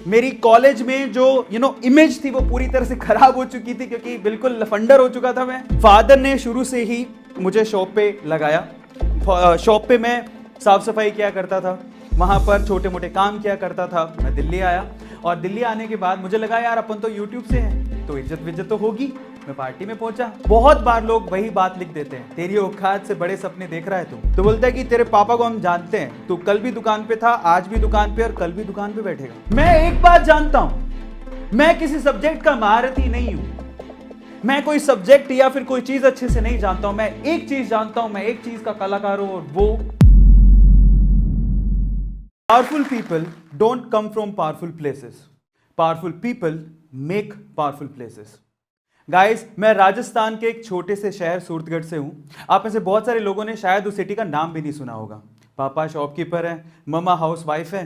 मेरी कॉलेज में जो इमेज थी वो पूरी तरह से खराब हो चुकी थी क्योंकि बिल्कुल लफंडर हो चुका था मैं। फादर ने शुरू से ही मुझे शॉप पे लगाया। शॉप पे मैं साफ सफाई किया करता था, वहां पर छोटे मोटे काम किया करता था। मैं दिल्ली आया और दिल्ली आने के बाद मुझे लगा यार अपन तो यूट्यूब से हैं तो इज्जत विज्जत तो होगी। मैं पार्टी में पहुंचा। बहुत बार लोग वही बात लिख देते हैं, तेरी औकात से बड़े सपने देख रहा है तू। तो बोलता है कि तेरे पापा को हम जानते हैं, तू कल भी दुकान पे था, आज भी दुकान पे और कल भी दुकान पे बैठेगा। मैं एक बात जानता हूं, मैं किसी सब्जेक्ट का महारथी नहीं हूं। मैं कोई सब्जेक्ट या फिर कोई चीज अच्छे से नहीं जानता हूं। मैं एक चीज जानता हूं, मैं एक चीज का कलाकार हूं और वो powerful people don't come from powerful places. Powerful people make powerful places. Guys, मैं राजस्थान के एक छोटे से शहर सूरतगढ़ से हूं। आप में से बहुत सारे लोगों ने शायद उस सिटी का नाम भी नहीं सुना होगा। पापा शॉपकीपर हैं, मम्मा हाउस वाइफ है।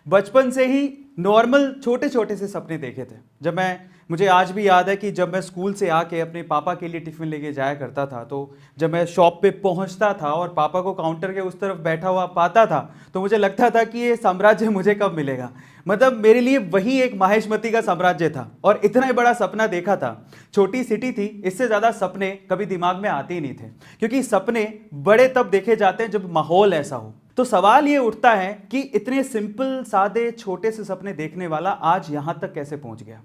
बचपन से ही नॉर्मल छोटे छोटे से सपने देखे थे। मुझे आज भी याद है कि जब मैं स्कूल से आके अपने पापा के लिए टिफिन लेके जाया करता था, तो जब मैं शॉप पे पहुंचता था और पापा को काउंटर के उस तरफ बैठा हुआ पाता था तो मुझे लगता था कि ये साम्राज्य मुझे कब मिलेगा। मतलब मेरे लिए वही एक माहेशमती का साम्राज्य था और इतना ही बड़ा सपना देखा था। छोटी सिटी थी, इससे ज़्यादा सपने कभी दिमाग में आते ही नहीं थे क्योंकि सपने बड़े तब देखे जाते हैं जब माहौल ऐसा हो। तो सवाल ये उठता है कि इतने सिंपल सादे छोटे से सपने देखने वाला आज यहां तक कैसे पहुंच गया।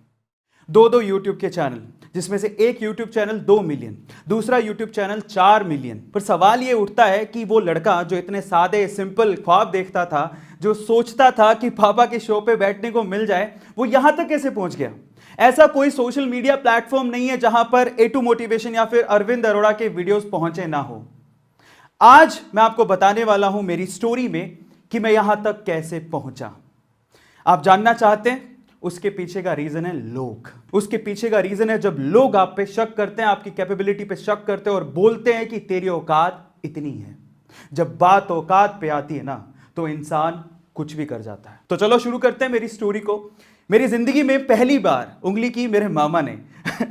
दो यूट्यूब के चैनल, जिसमें से एक यूट्यूब चैनल 2 मिलियन, दूसरा यूट्यूब चैनल 4 मिलियन। पर सवाल ये उठता है कि वो लड़का जो इतने सादे सिंपल ख्वाब देखता था, जो सोचता था कि पापा के शो पे बैठने को मिल जाए, वो यहां तक कैसे पहुंच गया। ऐसा कोई सोशल मीडिया प्लेटफॉर्म नहीं है जहां पर A2 मोटिवेशन या फिर अरविंद अरोड़ा के वीडियोस पहुंचे ना हो। आज मैं आपको बताने वाला हूं मेरी स्टोरी में कि मैं यहां तक कैसे पहुंचा। आप जानना चाहते हैं? उसके पीछे का रीजन है लोग। उसके पीछे का रीजन है जब लोग आप पे शक करते हैं, आपकी कैपेबिलिटी पे शक करते हैं और बोलते हैं कि तेरी औकात इतनी है। जब बात औकात पे आती है ना तो इंसान कुछ भी कर जाता है। तो चलो शुरू करते हैं मेरी स्टोरी को। मेरी जिंदगी में पहली बार उंगली की मेरे मामा ने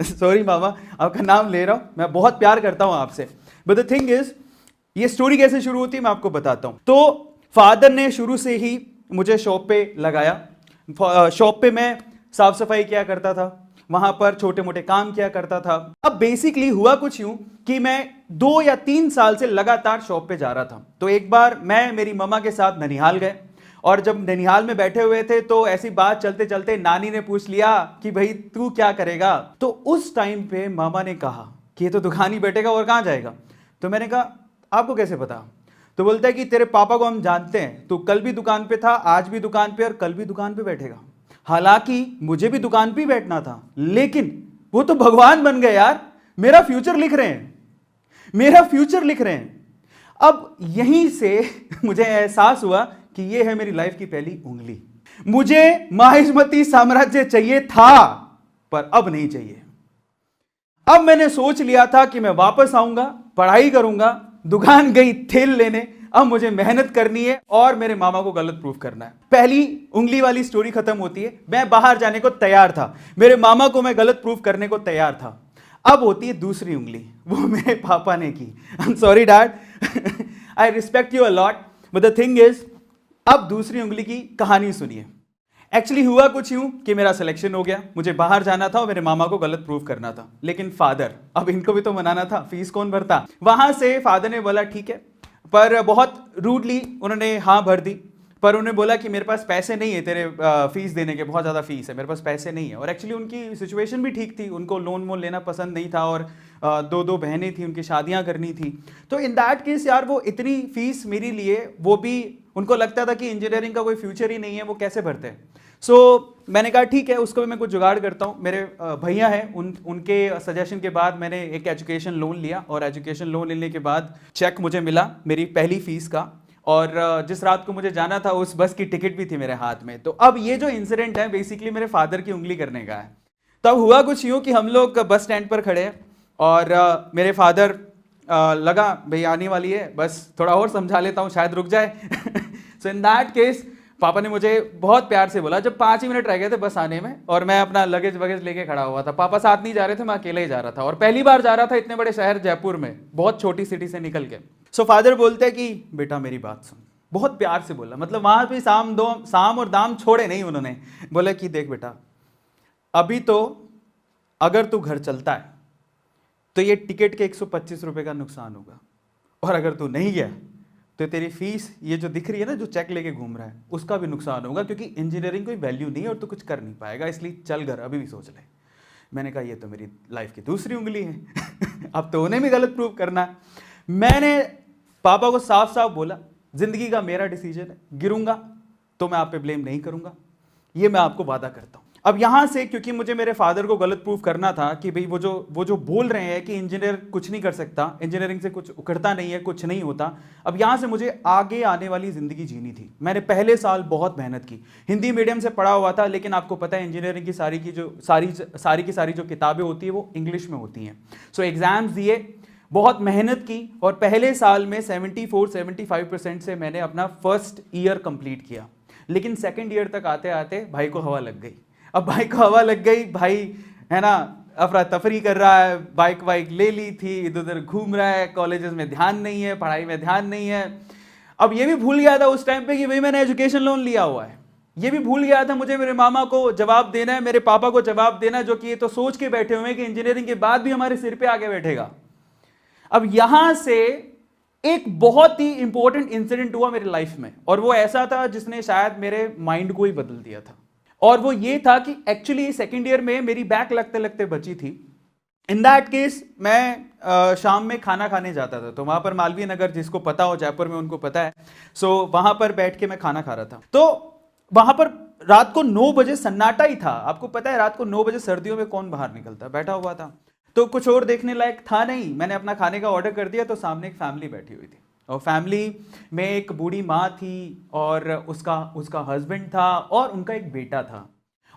सॉरी मामा, आपका नाम ले रहा हूं, मैं बहुत प्यार करता हूं आपसे। बट द थिंग इज, ये स्टोरी कैसे शुरू होती है मैं आपको बताता हूं। तो फादर ने शुरू से ही मुझे शॉप पे लगाया। शॉप पे मैं साफ सफाई किया करता था, वहां पर छोटे मोटे काम किया करता था। अब बेसिकली हुआ कुछ यूं कि मैं 2 या 3 साल से लगातार शॉप पे जा रहा था। तो एक बार मैं मेरी मम्मा के साथ ननिहाल गए और जब ननिहाल में बैठे हुए थे तो ऐसी बात चलते चलते नानी ने पूछ लिया कि भाई तू क्या करेगा। तो उस टाइम पे मामा ने कहा कि ये तो दुकान ही बैठेगा और कहां जाएगा। तो मैंने कहा आपको कैसे पता। तो बोलता है कि तेरे पापा को हम जानते हैं, तू कल भी दुकान पे था, आज भी दुकान पे और कल भी दुकान पे बैठेगा। हालांकि मुझे भी दुकान पे ही बैठना था, लेकिन वो तो भगवान बन गए यार, मेरा फ्यूचर लिख रहे हैं, मेरा फ्यूचर लिख रहे हैं। अब यहीं से मुझे एहसास हुआ कि ये है मेरी लाइफ की पहली उंगली। मुझे माहिष्मती साम्राज्य चाहिए था पर अब नहीं चाहिए। अब मैंने सोच लिया था कि मैं वापस आऊंगा, पढ़ाई करूंगा, दुकान गई तेल लेने, अब मुझे मेहनत करनी है और मेरे मामा को गलत प्रूफ करना है। पहली उंगली वाली स्टोरी खत्म होती है, मैं बाहर जाने को तैयार था, मेरे मामा को मैं गलत प्रूफ करने को तैयार था। अब होती है दूसरी उंगली, वो मेरे पापा ने की। I am sorry dad, I respect you a lot, but the thing is, अब दूसरी उंगली की कहानी सुनिए। एक्चुअली हुआ कुछ यूं कि मेरा सिलेक्शन हो गया, मुझे बाहर जाना था और मेरे मामा को गलत प्रूफ करना था। लेकिन फादर, अब इनको भी तो मनाना था, फीस कौन भरता। वहां से फादर ने बोला ठीक है, पर बहुत रूडली उन्होंने हाँ भर दी। पर उन्होंने बोला कि मेरे पास पैसे नहीं है तेरे फीस देने के, बहुत ज़्यादा फीस है, मेरे पास पैसे नहीं है। और एक्चुअली उनकी सिचुएशन भी ठीक थी, उनको लोन वोन लेना पसंद नहीं था और 2 बहनें थी, उनकी शादियां करनी थी। तो इन दैट केस यार वो इतनी फीस मेरे लिए, वो भी उनको लगता था कि इंजीनियरिंग का कोई फ्यूचर ही नहीं है, वो कैसे भरते हैं। सो मैंने कहा ठीक है, उसको भी मैं कुछ जुगाड़ करता हूँ। मेरे भैया हैं, उनके सजेशन के बाद मैंने एक एजुकेशन लोन लिया और एजुकेशन लोन लेने के बाद चेक मुझे मिला मेरी पहली फीस का। और जिस रात को मुझे जाना था उस बस की टिकट भी थी मेरे हाथ में। तो अब ये जो इंसिडेंट है बेसिकली मेरे फादर की उंगली करने का है। तब हुआ कुछ यूँ कि हम लोग बस स्टैंड पर खड़े हैं और मेरे फादर लगा भाई आने वाली है, बस थोड़ा और समझा लेता हूँ शायद रुक जाए। सो इन दैट केस पापा ने मुझे बहुत प्यार से बोला, जब 5 ही मिनट रह गए थे बस आने में और मैं अपना लगेज वगेज लेके खड़ा हुआ था। पापा साथ नहीं जा रहे थे, मैं अकेले ही जा रहा था और पहली बार जा रहा था इतने बड़े शहर जयपुर में, बहुत छोटी सिटी से निकल के। सो फादर बोलते हैं कि बेटा मेरी बात सुन, बहुत प्यार से बोला, मतलब वहां पे साम और दाम छोड़े नहीं उन्होंने। बोले कि देख बेटा, अभी तो अगर तू घर चलता है तो ये टिकट के 125 रुपए का नुकसान होगा, और अगर तू नहीं गया तो तेरी फीस ये जो दिख रही है ना, जो चेक लेके घूम रहा है, उसका भी नुकसान होगा, क्योंकि इंजीनियरिंग कोई वैल्यू नहीं है और तू कुछ कर नहीं पाएगा, इसलिए चल घर, अभी भी सोच ले। मैंने कहा ये तो मेरी लाइफ की दूसरी उंगली है अब तो उन्हें भी गलत प्रूव करना है। मैंने पापा को साफ साफ बोला, जिंदगी का मेरा डिसीजन है, गिरूंगा तो मैं आप पे ब्लेम नहीं करूंगा, ये मैं आपको वादा करता हूं। अब यहां से क्योंकि मुझे मेरे फादर को गलत प्रूफ करना था कि भाई वो जो बोल रहे हैं कि इंजीनियर कुछ नहीं कर सकता, इंजीनियरिंग से कुछ उखड़ता नहीं है, कुछ नहीं होता, अब यहां से मुझे आगे आने वाली जिंदगी जीनी थी। मैंने पहले साल बहुत मेहनत की, हिंदी मीडियम से पढ़ा हुआ था, लेकिन आपको पता है इंजीनियरिंग की सारी जो किताबें होती है वो इंग्लिश में होती हैं। सो एग्जाम्स दिए, बहुत मेहनत की, और पहले साल में 74-75% से मैंने अपना फर्स्ट ईयर कंप्लीट किया। लेकिन सेकंड ईयर तक आते आते भाई को हवा लग गई। अब भाई को हवा लग गई, भाई है ना अफरा तफरी कर रहा है, बाइक वाइक ले ली थी, इधर उधर घूम रहा है, कॉलेजेस में ध्यान नहीं है, पढ़ाई में ध्यान नहीं है। अब ये भी भूल गया था उस टाइम पे कि भाई मैंने एजुकेशन लोन लिया हुआ है, ये भी भूल गया था मुझे मेरे मामा को जवाब देना है, मेरे पापा को जवाब देना है, जो कि ये तो सोच के बैठे हुए हैं कि इंजीनियरिंग के बाद भी हमारे सिर पे आके बैठेगा। अब यहां से एक बहुत ही इंपॉर्टेंट इंसिडेंट हुआ मेरी लाइफ में, और वो ऐसा था जिसने शायद मेरे माइंड को ही बदल दिया था। और वो ये था कि एक्चुअली सेकेंड ईयर में मेरी बैक लगते लगते बची थी। इन दैट केस मैं शाम में खाना खाने जाता था, तो वहां पर मालवीय नगर, जिसको पता हो जयपुर में उनको पता है, सो वहां पर बैठ के मैं खाना खा रहा था। तो वहां पर रात को 9 बजे सन्नाटा ही था। आपको पता है रात को 9 बजे सर्दियों में कौन बाहर निकलता, बैठा हुआ था, तो कुछ और देखने लायक था नहीं। मैंने अपना खाने का ऑर्डर कर दिया, तो सामने एक फैमिली बैठी हुई थी, और फैमिली में एक बूढ़ी माँ थी, और उसका हस्बैंड था, और उनका एक बेटा था।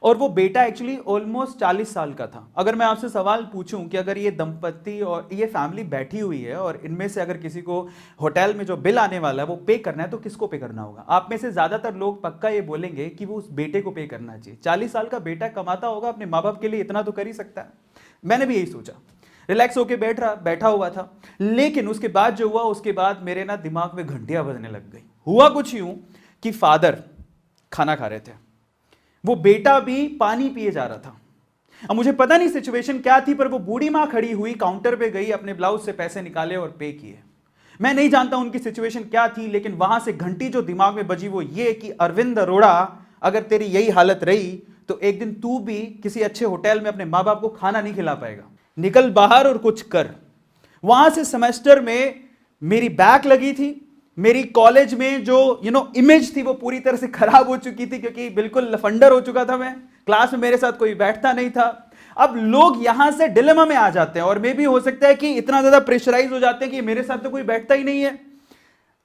और वो बेटा एक्चुअली ऑलमोस्ट 40 साल का था। अगर मैं आपसे सवाल पूछूं कि अगर ये दंपत्ति और ये फैमिली बैठी हुई है, और इनमें से अगर किसी को होटल में जो बिल आने वाला है वो पे करना है, तो किसको पे करना होगा? आप में से ज्यादातर लोग पक्का ये बोलेंगे कि वो उस बेटे को पे करना चाहिए। 40 साल का बेटा कमाता होगा, अपने माँ बाप के लिए इतना तो कर ही सकता है। मैंने भी यही सोचा, रिलैक्स होके बैठा हुआ था। लेकिन उसके बाद जो हुआ, उसके बाद मेरे ना दिमाग में घंटियां बजने लग गई। हुआ कुछ यूं कि फादर खाना खा रहे थे, वो बेटा भी पानी पिए जा रहा था। अब मुझे पता नहीं सिचुएशन क्या थी, पर वो बूढ़ी मां खड़ी हुई काउंटर पे गई, अपने ब्लाउज से पैसे निकाले और पे किए। मैं नहीं जानता उनकी सिचुएशन क्या थी, लेकिन वहां से घंटी जो दिमाग में बजी वो ये कि अरविंद अरोड़ा, अगर तेरी यही हालत रही तो एक दिन तू भी किसी अच्छे होटल में अपने माँ बाप को खाना नहीं खिला पाएगा। निकल बाहर और कुछ कर। वहां से सेमेस्टर में मेरी बैक लगी थी। मेरी कॉलेज में जो इमेज थी वो पूरी तरह से खराब हो चुकी थी, क्योंकि बिल्कुल लफंडर हो चुका था मैं। क्लास में मेरे साथ कोई बैठता नहीं था। अब लोग यहां से डिलेमा में आ जाते हैं, और मे भी हो सकता है कि इतना ज्यादा प्रेशराइज हो जाते हैं कि मेरे साथ तो कोई बैठता ही नहीं है,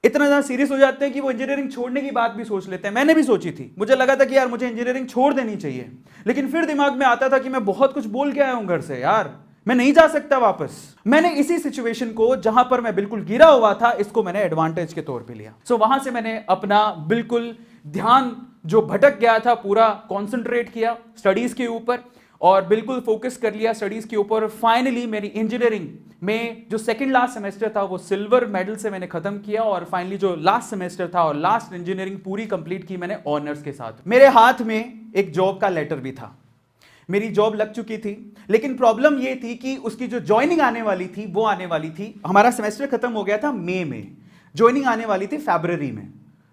इतना ज्यादा सीरियस हो जाते हैं कि वो इंजीनियरिंग छोड़ने की बात भी सोच लेते हैं। मैंने भी सोची थी, मुझे लगा था कि यार मुझे इंजीनियरिंग छोड़ देनी चाहिए, लेकिन फिर दिमाग में आता था कि मैं बहुत कुछ बोल के आया हूं घर से, यार मैं नहीं जा सकता वापस। मैंने इसी सिचुएशन को, जहां पर मैं बिल्कुल गिरा हुआ था, इसको मैंने एडवांटेज के तौर पे लिया। सो वहां से मैंने अपना बिल्कुल ध्यान जो भटक गया था पूरा कंसंट्रेट किया स्टडीज के ऊपर, और बिल्कुल फोकस कर लिया स्टडीज के ऊपर। फाइनली मेरी इंजीनियरिंग में जो सेकंड लास्ट सेमेस्टर था वो सिल्वर मेडल से मैंने खत्म किया, और फाइनली जो लास्ट सेमेस्टर था और लास्ट इंजीनियरिंग पूरी कंप्लीट की मैंने ऑनर्स के साथ। मेरे हाथ में एक जॉब का लेटर भी था, मेरी जॉब लग चुकी थी, लेकिन प्रॉब्लम ये थी कि उसकी जो ज्वाइनिंग आने वाली थी वो आने वाली थी, हमारा सेमेस्टर खत्म हो गया था मई में, ज्वाइनिंग आने वाली थी फरवरी में।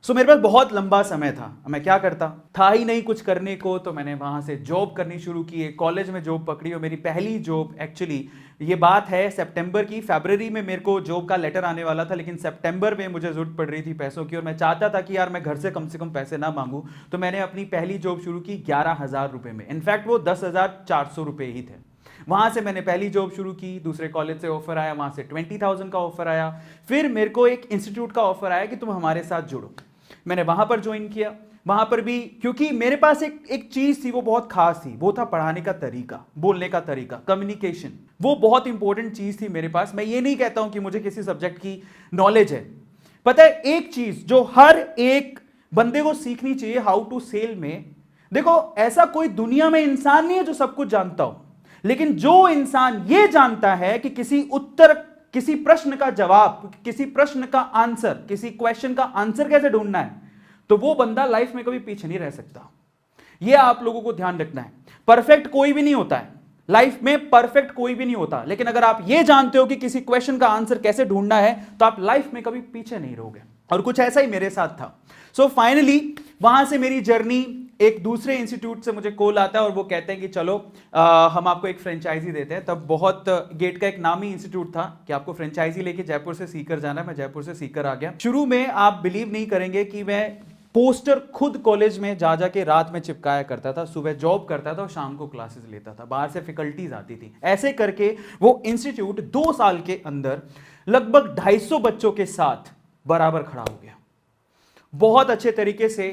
सो मेरे पास बहुत लंबा समय था। मैं क्या करता, था ही नहीं कुछ करने को, तो मैंने वहां से जॉब करनी शुरू की। एक कॉलेज में जॉब पकड़ी, और मेरी पहली जॉब एक्चुअली, ये बात है सितंबर की, फरवरी में मेरे को जॉब का लेटर आने वाला था, लेकिन सितंबर में मुझे जरूरत पड़ रही थी पैसों की, और मैं चाहता था कि यार मैं घर से कम पैसे ना मांगू। तो मैंने अपनी पहली जॉब शुरू की 11,000 रुपए में। इनफैक्ट वो 10,400 रुपए ही थे। वहां से मैंने पहली जॉब शुरू की। दूसरे कॉलेज से ऑफर आया, वहां से 20,000 का ऑफर आया। फिर मेरे को एक इंस्टीट्यूट का ऑफर आया कि तुम हमारे साथ जुड़ो। मैंने वहां पर ज्वाइन किया। वहां पर भी क्योंकि मेरे पास एक चीज थी, वो बहुत खास थी, वो था पढ़ाने का तरीका, बोलने का तरीका, कम्युनिकेशन। वो बहुत इंपॉर्टेंट चीज थी मेरे पास। मैं ये नहीं कहता हूं कि मुझे किसी सब्जेक्ट की नॉलेज है। पता है एक चीज जो हर एक बंदे को सीखनी चाहिए हाउ टू सेल में, देखो ऐसा कोई दुनिया में इंसान नहीं है जो सब कुछ जानता हो, लेकिन जो इंसान ये जानता है कि किसी उत्तर किसी प्रश्न का जवाब, किसी प्रश्न का आंसर, किसी क्वेश्चन का आंसर कैसे ढूंढना है, तो वो बंदा लाइफ में कभी पीछे नहीं रह सकता। ये आप लोगों को ध्यान रखना है। परफेक्ट कोई भी नहीं होता है लाइफ में, परफेक्ट कोई भी नहीं होता, लेकिन अगर आप ये जानते हो कि किसी क्वेश्चन का आंसर कैसे ढूंढना है तो आप लाइफ में कभी पीछे नहीं रहोगे। और कुछ ऐसा ही मेरे साथ था। सो फाइनली वहां से मेरी जर्नी, एक दूसरे इंस्टीट्यूट से मुझे कॉल आता है और वो कहते हैं कि चलो हम आपको एक फ्रेंचाइजी देते हैं। तब बहुत गेट का एक नामी इंस्टीट्यूट था कि आपको फ्रेंचाइजी लेके जयपुर से सीकर जाना है। मैं जयपुर से सीकर आ गया। शुरू में आप बिलीव नहीं करेंगे कि मैं पोस्टर खुद कॉलेज में जा जाके रात में चिपकाया करता था, सुबह जॉब करता था और शाम को क्लासेस लेता था, बाहर से फैकल्टीज आती थी। ऐसे करके वो इंस्टीट्यूट 2 साल के अंदर लगभग 250 बच्चों के साथ बराबर खड़ा हो गया। बहुत अच्छे तरीके से,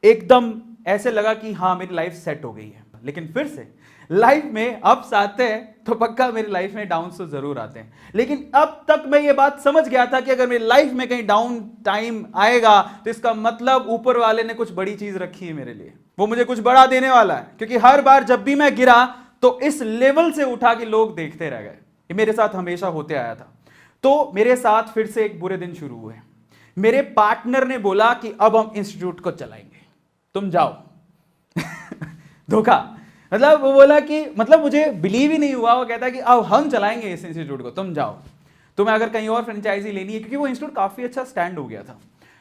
एकदम ऐसे लगा कि हाँ मेरी लाइफ सेट हो गई है। लेकिन फिर से लाइफ में अप्स आते हैं तो पक्का मेरी लाइफ में डाउन तो जरूर आते हैं। लेकिन अब तक मैं ये बात समझ गया था कि अगर मेरी लाइफ में कहीं डाउन टाइम आएगा तो इसका मतलब ऊपर वाले ने कुछ बड़ी चीज रखी है मेरे लिए, वो मुझे कुछ बड़ा देने वाला है। क्योंकि हर बार जब भी मैं गिरा तो इस लेवल से उठा के लोग देखते रह गए। ये मेरे साथ हमेशा होते आया था। तो मेरे साथ फिर से एक बुरे दिन शुरू हुए। मेरे पार्टनर ने बोला कि अब हम इंस्टीट्यूट को चलाएंगे, तुम जाओ। धोखा, मतलब वो बोला कि, मतलब मुझे बिलीव ही नहीं हुआ। वो कहता है कि अब हम चलाएंगे इस इंस्टीट्यूट को, तुम जाओ, तुम्हें अगर कहीं और फ्रेंचाइजी लेनी है। क्योंकि वो इंस्टीट्यूट काफी अच्छा स्टैंड हो गया था।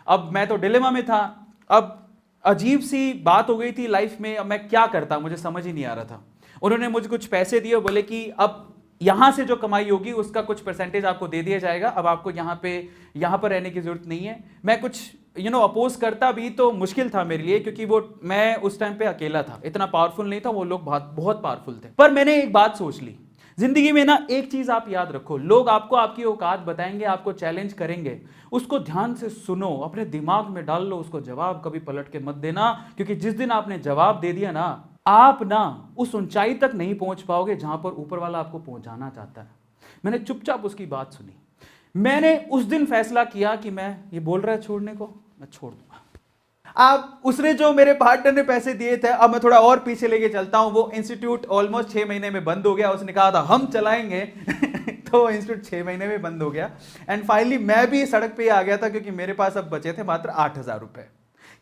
अब मैं तो डिलेमा में था। अब अजीब सी बात हो गई थी लाइफ में। अब मैं क्या करता, मुझे समझ ही नहीं आ रहा था। उन्होंने मुझे कुछ पैसे दिए, बोले कि अब यहां से जो कमाई होगी उसका कुछ परसेंटेज आपको दे दिया जाएगा, अब आपको यहां पर रहने की जरूरत नहीं है। मैं कुछ अपोज करता भी तो मुश्किल था मेरे लिए, क्योंकि वो मैं उस टाइम पे अकेला था, इतना पावरफुल नहीं था, वो लोग बहुत पावरफुल थे। पर मैंने एक बात सोच ली, जिंदगी में ना एक चीज आप याद रखो, लोग आपको आपकी औकात बताएंगे, आपको चैलेंज करेंगे, उसको ध्यान से सुनो, अपने दिमाग में डाल लो उसको, जवाब कभी पलट के मत देना। क्योंकि जिस दिन आपने जवाब दे दिया ना, आप ना उस ऊंचाई तक नहीं पहुंच पाओगे जहां पर ऊपर वाला आपको पहुंचाना चाहता है। मैंने चुपचाप उसकी बात सुनी। मैंने उस दिन फैसला किया कि मैं, ये बोल रहा है छोड़ने को, मैं छोड़ दूंगा। अब उसने जो मेरे पार्टनर ने पैसे दिए थे, अब मैं थोड़ा और पीछे लेके चलता हूं। वो इंस्टीट्यूट ऑलमोस्ट 6 महीने में बंद हो गया। उसने कहा था हम चलाएंगे तो इंस्टीट्यूट 6 महीने में बंद हो गया। एंड फाइनली मैं भी सड़क पे आ गया था, क्योंकि मेरे पास अब बचे थे मात्र 8,000 रुपए।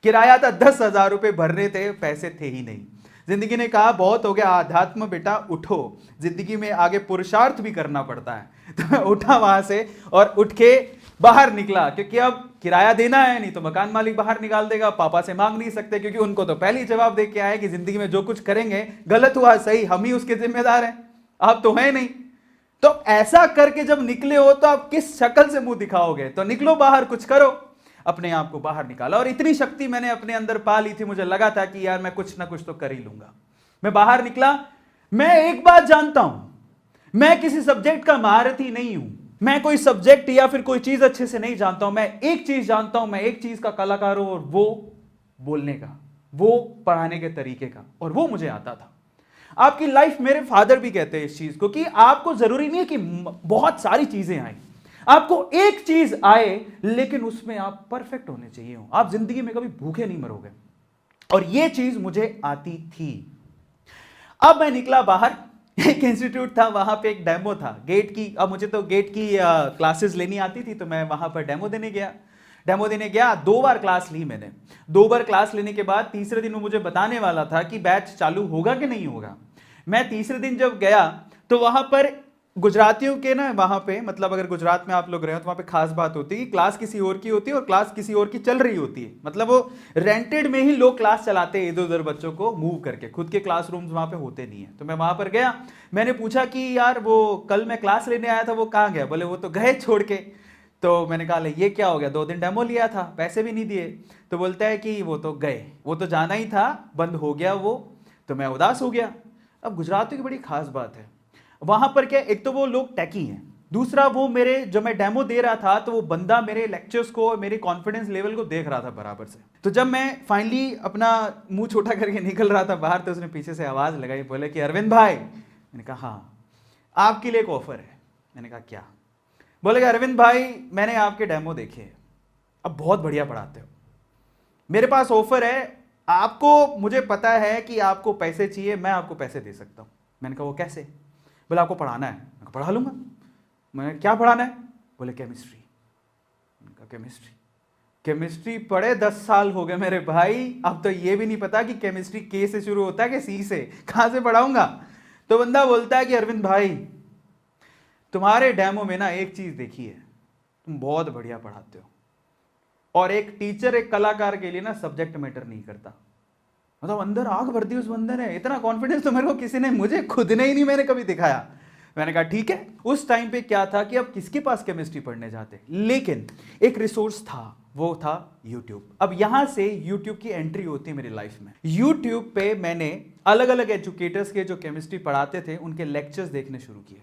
किराया था 10,000 रुपए भरने थे, पैसे थे ही नहीं। जिंदगी ने कहा बहुत हो गया आध्यात्म बेटा, उठो, जिंदगी में आगे पुरुषार्थ भी करना पड़ता है। तो मैं उठा वहां से और उठ के बाहर निकला, क्योंकि अब किराया देना है, नहीं तो मकान मालिक बाहर निकाल देगा। पापा से मांग नहीं सकते, क्योंकि उनको तो पहले ही जवाब दे के आए कि जिंदगी में जो कुछ करेंगे, गलत हुआ सही, हम ही उसके जिम्मेदार हैं, आप तो है नहीं। तो ऐसा करके जब निकले हो तो आप किस शक्ल से मुंह दिखाओगे? तो निकलो बाहर, कुछ करो। अपने आप को बाहर निकाला और इतनी शक्ति मैंने अपने अंदर पा ली थी, मुझे लगा था कि यार मैं कुछ ना कुछ तो कर ही लूंगा। मैं बाहर निकला। मैं एक बात जानता हूं, मैं किसी सब्जेक्ट का महारथी नहीं हूं, मैं कोई सब्जेक्ट या फिर कोई चीज अच्छे से नहीं जानता हूं। मैं एक चीज जानता हूं, मैं एक चीज का कलाकार हूं, और वो बोलने का, वो पढ़ाने के तरीके का, और वो मुझे आता था। आपकी लाइफ, मेरे फादर भी कहते हैं इस चीज को, कि आपको जरूरी नहीं है कि बहुत सारी चीजें आए, आपको एक चीज आए, लेकिन उसमें आप परफेक्ट होने चाहिए हो। आप जिंदगी में कभी भूखे नहीं मरोगे, और ये चीज मुझे आती थी। अब मैं निकला बाहर। एक इंस्टीट्यूट था, वहां पे एक डेमो था गेट की। अब मुझे तो गेट की क्लासेस लेनी आती थी, तो मैं वहां पर डेमो देने गया। 2 बार क्लास ली मैंने। 2 बार क्लास लेने के बाद तीसरे दिन वो मुझे बताने वाला था कि बैच चालू होगा कि नहीं होगा। मैं तीसरे दिन जब गया तो वहां पर गुजरातियों के ना, वहां पे, मतलब अगर गुजरात में आप लोग रहे हो तो वहां पे खास बात होती है कि क्लास किसी और की होती है और क्लास किसी और की चल रही होती है। मतलब वो रेंटेड में ही लोग क्लास चलाते हैं, इधर उधर बच्चों को मूव करके, खुद के क्लासरूम्स वहां पे होते नहीं है। तो मैं वहां पर गया, मैंने पूछा कि यार वो कल मैं क्लास लेने आया था, वो कहाँ गया? बोले वो तो गए छोड़ के। तो मैंने कहा ये क्या हो गया, 2 दिन डेमो लिया था, पैसे भी नहीं दिए। तो बोलता है कि वो तो गए, वो तो जाना ही था, बंद हो गया वो। तो मैं उदास हो गया। अब गुजरातियों की बड़ी खास बात है, वहां पर क्या, एक तो वो लोग टैकी हैं, दूसरा वो मेरे, जो मैं डेमो दे रहा था, तो वो बंदा मेरे लेक्चर्स को, मेरे कॉन्फिडेंस लेवल को देख रहा था बराबर से। तो जब मैं फाइनली अपना मुंह छोटा करके निकल रहा था बाहर, तो उसने पीछे से आवाज लगाई, बोले कि अरविंद भाई। मैंने कहा हाँ, आपके लिए एक ऑफर है। मैंने कहा क्या? बोले कि अरविंद भाई, मैंने आपके डेमो देखे, अब बहुत बढ़िया पढ़ाते हो, मेरे पास ऑफर है आपको, मुझे पता है कि आपको पैसे चाहिए, मैं आपको पैसे दे सकता हूं। मैंने कहा वो कैसे? बोले आपको पढ़ाना है। मैं पढ़ा लूंगा। मैंने क्या पढ़ाना है? बोले केमिस्ट्री। उनका केमिस्ट्री केमिस्ट्री पढ़े 10 साल हो गए मेरे भाई, अब तो ये भी नहीं पता कि केमिस्ट्री के से शुरू होता है कि सी से, कहां से पढ़ाऊंगा। तो बंदा बोलता है कि अरविंद भाई तुम्हारे डेमो में ना एक चीज देखी है, तुम बहुत बढ़िया पढ़ाते हो, और एक टीचर एक कलाकार के लिए ना सब्जेक्ट मैटर नहीं करता। मतलब अंदर आग भर दी उस बंदे ने, इतना कॉन्फिडेंस तो मेरे को किसी ने, मुझे खुद ने ही नहीं मैंने कभी दिखाया। मैंने कहा ठीक है। उस टाइम पे क्या था कि अब किसके पास केमिस्ट्री पढ़ने जाते, लेकिन एक रिसोर्स था, वो था YouTube। अब यहां से YouTube की एंट्री होती है मेरी लाइफ में। YouTube पे मैंने अलग अलग एजुकेटर्स के जो केमिस्ट्री पढ़ाते थे उनके लेक्चर्स देखने शुरू किए,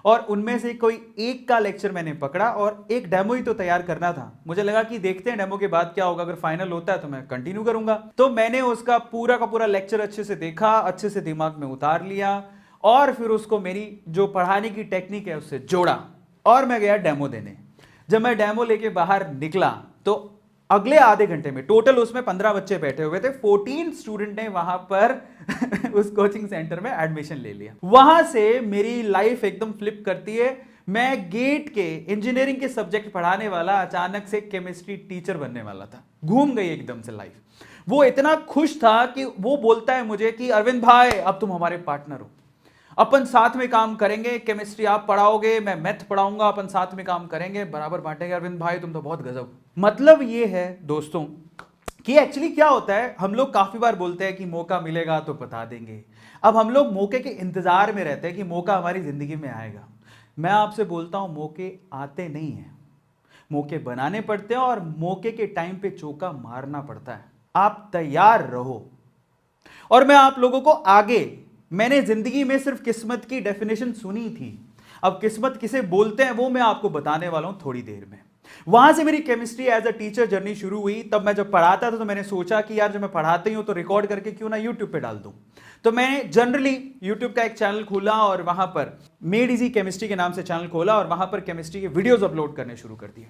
और उनमें से कोई एक का लेक्चर मैंने पकड़ा, और एक डेमो ही तो तैयार करना था। मुझे लगा कि देखते हैं डेमो के बाद क्या होगा, अगर फाइनल होता है तो मैं कंटिन्यू करूंगा। तो मैंने उसका पूरा का पूरा लेक्चर अच्छे से देखा, अच्छे से दिमाग में उतार लिया, और फिर उसको मेरी जो पढ़ाने की टेक्निक है उससे जोड़ा, और मैं गया डेमो देने। जब मैं डेमो लेके बाहर निकला तो अगले आधे घंटे में टोटल उसमें 15 बच्चे बैठे हुए थे, 14 स्टूडेंट ने वहां पर उस कोचिंग सेंटर में एडमिशन ले लिया। वहां से मेरी लाइफ एकदम फ्लिप करती है। मैं गेट के इंजीनियरिंग के सब्जेक्ट पढ़ाने वाला अचानक से केमिस्ट्री टीचर बनने वाला था। घूम गई एकदम से लाइफ। वो इतना खुश था कि वो बोलता है मुझे कि अरविंद भाई अब तुम हमारे पार्टनर हो, अपन साथ में काम करेंगे, केमिस्ट्री आप पढ़ाओगे, मैं मैथ पढ़ाऊंगा, अपन साथ में काम करेंगे, बराबर बांटेंगे। अरविंद भाई तुम तो बहुत गजब। मतलब ये है दोस्तों कि एक्चुअली क्या होता है, हम लोग काफी बार बोलते हैं कि मौका मिलेगा तो बता देंगे। अब हम लोग मौके के इंतजार में रहते हैं कि मौका हमारी जिंदगी में आएगा। मैं आपसे बोलता हूं मौके आते नहीं हैं, मौके बनाने पड़ते हैं, और मौके के टाइम पे चौका मारना पड़ता है। आप तैयार रहो। और मैं आप लोगों को आगे, मैंने जिंदगी में सिर्फ किस्मत की डेफिनेशन सुनी थी, अब किस्मत किसे बोलते हैं वो मैं आपको बताने वाला हूं थोड़ी देर में। वहां से मेरी chemistry as a teacher journey शुरू हुई। तब मैं जब पढ़ाता था तो मैंने सोचा कि यार जब मैं पढ़ाते ही हूं तो रिकॉर्ड करके क्यों ना यूट्यूब पे डाल दूं। तो मैंने जनरली यूट्यूब का एक चैनल खोला, और वहां पर मेड इजी केमिस्ट्री के नाम से चैनल खोला, और वहां पर केमिस्ट्री के वीडियोज अपलोड करने शुरू कर दिए।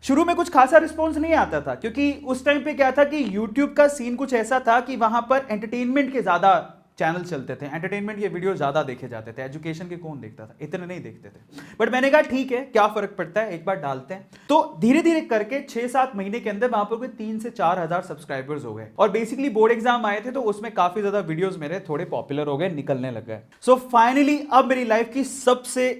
शुरू में कुछ खासा रिस्पॉन्स नहीं आता था, क्योंकि उस टाइम पे क्या था कि यूट्यूब का सीन कुछ ऐसा था कि वहां पर एंटरटेनमेंट के ज्यादा चैनल चलते थे, एंटरटेनमेंट के वीडियो ज्यादा देखे जाते थे, एजुकेशन के कौन देखता था, इतने नहीं देखते थे। बट मैंने कहा ठीक है, क्या फर्क पड़ता है, एक बार डालते हैं। तो धीरे धीरे करके 6-7 महीने के अंदर वहां पर कोई 3 से 4 हजार सब्सक्राइबर्स हो गए, और बेसिकली बोर्ड एग्जाम आए थे तो उसमें काफी ज्यादा वीडियोस मेरे थोड़े पॉपुलर हो गए, निकलने लग गए। सो फाइनली अब मेरी लाइफ की सबसे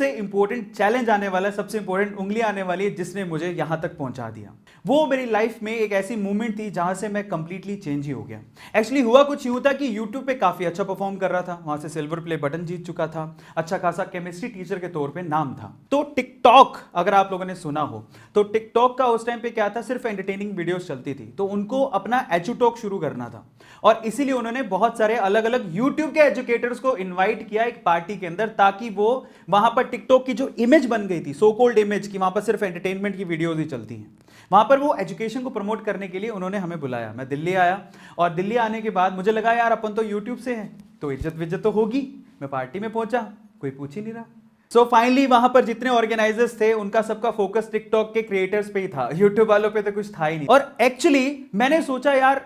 इंपॉर्टेंट चैलेंज आने वाला है, सबसे इंपॉर्टेंट उंगली आने वाली है, जिसने मुझे यहां तक पहुंचा दिया। वो मेरी लाइफ में एक ऐसी मूवमेंट थी जहां से मैं कंप्लीटली चेंज ही हो गया। एक्चुअली हुआ कुछ यूं था कि YouTube पे काफी अच्छा परफॉर्म कर रहा था, वहां से सिल्वर प्ले बटन जीत चुका था, अच्छा खासा केमिस्ट्री टीचर के तौर पे नाम था। तो टिकटॉक अगर आप लोगों ने सुना हो तो टिकटॉक का उस टाइम पे क्या था, सिर्फ एंटरटेनिंग वीडियोस चलती थी, तो उनको अपना एजुटॉक शुरू करना था, और इसीलिए उन्होंने बहुत सारे अलग अलग यूट्यूब के एजुकेटर्स को इन्वाइट किया एक पार्टी के अंदर, ताकि वो वहां पर टिकटॉक की जो इमेज बन गई थी, सो कॉल्ड इमेज की, वहां पर सिर्फ एंटरटेनमेंट की वीडियोस ही चलती हैं, वहां पर वो एजुकेशन को प्रमोट करने के लिए उन्होंने हमें बुलाया। मैं दिल्ली आया, और दिल्ली आने के बाद मुझे लगा यार अपन तो यूट्यूब से हैं तो इज्जत विज्जत तो होगी। मैं पार्टी में पहुंचा, कोई पूछ ही नहीं रहा। सो फाइनली वहां पर जितने ऑर्गेनाइजर्स थे उनका सबका फोकस टिकटॉक के क्रिएटर्स पे ही था, यूट्यूब वालों पे तो कुछ था ही नहीं। और एक्चुअली मैंने सोचा यार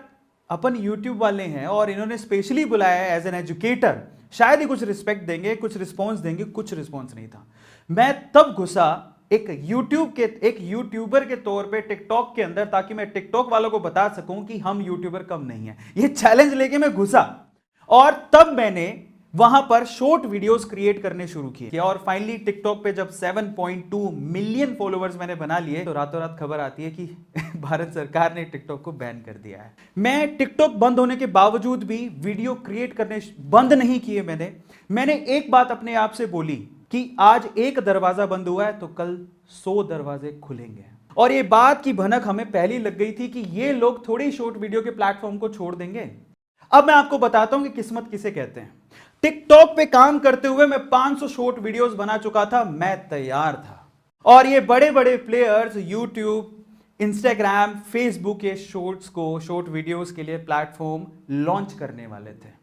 अपन यूट्यूब वाले हैं और इन्होंने स्पेशली बुलाया है एज एन एजुकेटर, शायद ही कुछ रिस्पेक्ट देंगे, कुछ रिस्पॉन्स देंगे। कुछ रिस्पॉन्स नहीं था। मैं तब घुसा एक यूट्यूबर के तौर पे टिकटॉक के अंदर, ताकि मैं टिकटॉक वालों को बता सकूं कि हम यूट्यूबर कम नहीं है। ये चैलेंज लेके मैं घुसा, और तब मैंने वहां पर शॉर्ट वीडियोस क्रिएट करने शुरू किए, और फाइनली टिकटॉक पे जब 7.2 मिलियन फॉलोअर्स मैंने बना लिए तो रातों रात खबर आती है कि भारत सरकार ने टिकटॉक को बैन कर दिया है। मैं टिकटॉक बंद होने के बावजूद भी वीडियो क्रिएट करने बंद नहीं किए। मैंने एक बात अपने आप से बोली कि आज एक दरवाजा बंद हुआ है तो कल 100 दरवाजे खुलेंगे। और ये बात की भनक हमें पहले लग गई थी कि ये लोग थोड़ी शॉर्ट वीडियो के प्लेटफॉर्म को छोड़ देंगे। अब मैं आपको बताता हूं कि किस्मत किसे कहते हैं। टिकटॉक पे काम करते हुए मैं 500 शॉर्ट वीडियोस बना चुका था, मैं तैयार था। और ये बड़े बड़े प्लेयर्स यूट्यूब, इंस्टाग्राम, फेसबुक के शॉर्ट वीडियोस के लिए प्लेटफॉर्म लॉन्च करने वाले थे।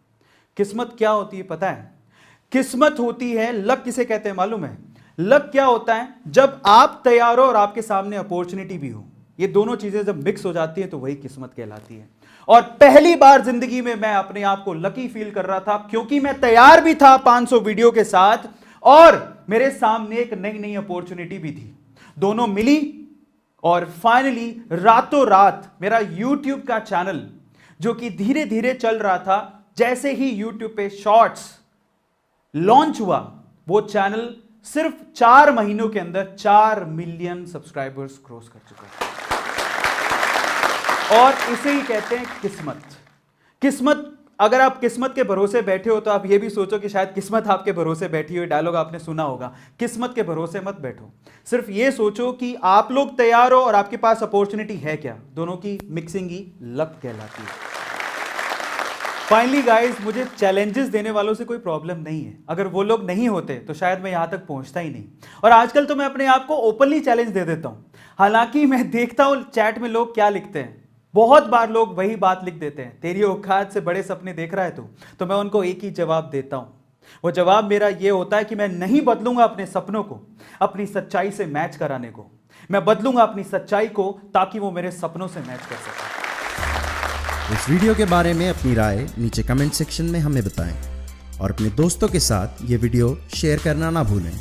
किस्मत क्या होती है पता है? किस्मत होती है, लक किसे कहते हैं मालूम है? लक क्या होता है? जब आप तैयार हो और आपके सामने अपॉर्चुनिटी भी हो। ये दोनों चीजें जब मिक्स हो जाती है तो वही किस्मत कहलाती है। और पहली बार जिंदगी में मैं अपने आप को लकी फील कर रहा था, क्योंकि मैं तैयार भी था 500 वीडियो के साथ, और मेरे सामने एक नई नई अपॉर्चुनिटी भी थी। दोनों मिली और फाइनली रातों रात मेरा YouTube का चैनल जो कि धीरे धीरे चल रहा था, जैसे ही YouTube पे शॉर्ट्स लॉन्च हुआ, वो चैनल सिर्फ 4 महीनों के अंदर 4 मिलियन सब्सक्राइबर्स क्रॉस कर चुका है। और इसे ही कहते हैं किस्मत। किस्मत, अगर आप किस्मत के भरोसे बैठे हो तो आप ये भी सोचो कि शायद किस्मत आपके भरोसे बैठी हो। डायलॉग आपने सुना होगा, किस्मत के भरोसे मत बैठो। सिर्फ ये सोचो कि आप लोग तैयार हो और आपके पास अपॉर्चुनिटी है क्या। दोनों की मिक्सिंग ही लक कहलाती है। फाइनली गाइस, मुझे चैलेंजेस देने वालों से कोई प्रॉब्लम नहीं है। अगर वो लोग नहीं होते तो शायद मैं यहां तक पहुंचता ही नहीं। और आजकल तो मैं अपने आप को ओपनली चैलेंज दे देता हूं। हालांकि मैं देखता हूं चैट में लोग क्या लिखते हैं। बहुत बार लोग वही बात लिख देते हैं, तेरी औकात से बड़े सपने देख रहा है तू। तो मैं उनको एक ही जवाब देता हूं। वो जवाब मेरा ये होता है कि मैं नहीं बदलूंगा अपने सपनों को अपनी सच्चाई से मैच कराने को। मैं बदलूंगा अपनी सच्चाई को ताकि वो मेरे सपनों से मैच कर सके। इस वीडियो के बारे में अपनी राय नीचे कमेंट सेक्शन में हमें बताएं और अपने दोस्तों के साथ ये वीडियो शेयर करना ना भूलें।